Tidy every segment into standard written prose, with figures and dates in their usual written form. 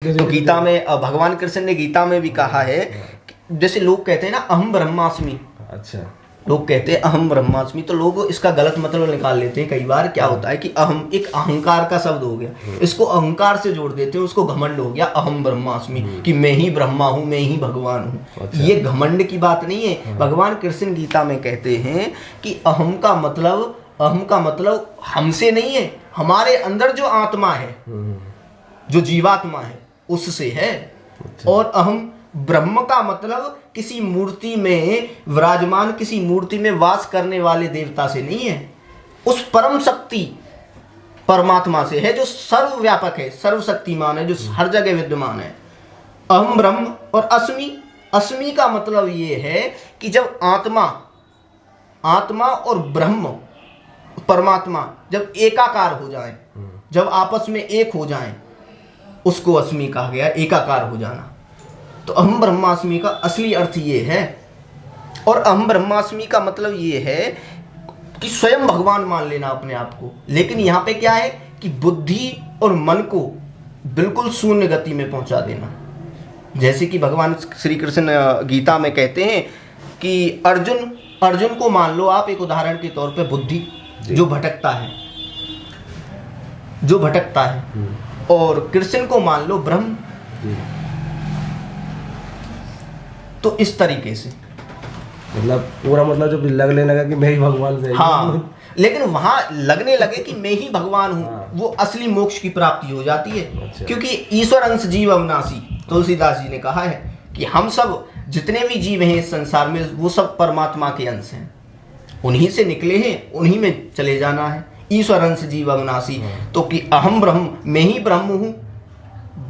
तो गीता में भगवान कृष्ण ने गीता में भी कहा है, जैसे लोग कहते हैं ना अहम ब्रह्मास्मि। अच्छा, लोग कहते हैं अहम ब्रह्मास्मि, तो लोग इसका गलत मतलब निकाल लेते हैं। कई बार क्या होता है कि अहम एक अहंकार का शब्द हो गया, इसको अहंकार से जोड़ देते हैं, उसको घमंड हो गया अहम ब्रह्मास्मि, कि मैं ही ब्रह्मा हूँ, मैं ही भगवान हूँ। अच्छा। ये घमंड की बात नहीं है। भगवान कृष्ण गीता में कहते हैं कि अहम का मतलब हमसे नहीं है, हमारे अंदर जो आत्मा है, जो जीवात्मा है उससे है। अच्छा। और अहम ब्रह्म का मतलब किसी मूर्ति में विराजमान, किसी मूर्ति में वास करने वाले देवता से नहीं है, उस परम शक्ति परमात्मा से है, जो सर्वव्यापक है, सर्वशक्तिमान है, जो हर जगह विद्यमान है। अहम ब्रह्म और अस्मि का मतलब ये है कि जब आत्मा और ब्रह्म परमात्मा जब एकाकार हो जाए, जब आपस में एक हो जाएं, उसको अस्मि कहा गया, एकाकार हो जाना। तो अहम ब्रह्मास्मि का असली अर्थ ये है। और अहम ब्रह्मास्मि का मतलब ये है कि स्वयं भगवान मान लेना अपने आप को। लेकिन यहाँ पे क्या है कि बुद्धि और मन को बिल्कुल शून्य गति में पहुंचा देना। जैसे कि भगवान श्री कृष्ण गीता में कहते हैं कि अर्जुन को मान लो आप, एक उदाहरण के तौर पे बुद्धि जो भटकता है, और कृष्ण को मान लो ब्रह्म। तो इस तरीके से मतलब पूरा मतलब जब लगने लगा कि मैं ही भगवान से, हाँ, लेकिन वहां लगने लगे कि मैं ही भगवान हूँ, हाँ। वो असली मोक्ष की प्राप्ति हो जाती है। अच्छा। क्योंकि ईश्वर अंश जीव अविनाशी, तुलसीदास जी ने कहा है कि हम सब जितने भी जीव हैं इस संसार में, वो सब परमात्मा के अंश हैं, उन्हीं से निकले हैं, उन्हीं में चले जाना है। ईश्वर अंश जीव अविनाशी, तो कि अहम ब्रह्म, मैं ही ब्रह्म हूँ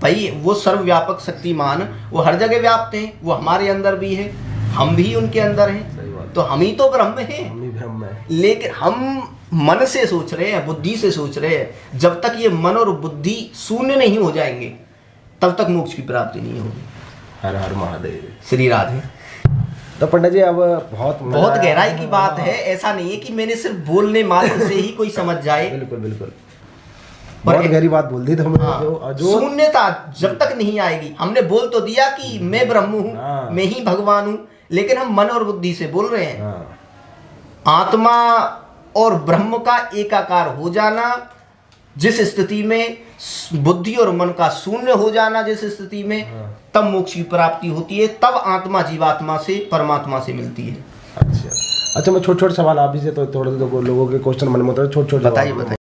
भाई, वो सर्वव्यापक शक्तिमान, वो हर जगह व्याप्त हैं, वो हमारे अंदर भी है, हम भी उनके अंदर हैं, तो हम ही तो ब्रह्म हैं। हम ही ब्रह्म है। लेकिन हम मन से सोच रहे हैं, बुद्धि से सोच रहे हैं। जब तक ये मन और बुद्धि शून्य नहीं हो जाएंगे, तब तक मोक्ष की प्राप्ति नहीं होगी। हर हर महादेव। श्री राधे। तो पंडित जी, अब बहुत गहराई की बात है। ऐसा नहीं है कि मैंने सिर्फ बोलने मात्र से ही कोई समझ जाए। बिल्कुल बिल्कुल, बहुत गहरी बात बोल दी तो हमने। हाँ, शून्यता जब तक नहीं आएगी, हमने बोल तो दिया कि मैं ब्रह्म हूँ, मैं ही भगवान हूँ, लेकिन हम मन और बुद्धि से बोल रहे हैं। आत्मा और ब्रह्म का एकाकार हो जाना, जिस स्थिति में बुद्धि और मन का शून्य हो जाना, जिस स्थिति में, तब मोक्ष की प्राप्ति होती है, तब आत्मा जीवात्मा से परमात्मा से मिलती है। अच्छा, मैं छोटे छोटे सवाल आप ही से, तो थोड़े लोगों के क्वेश्चन मन में होता है, छोटे छोटे बताइए।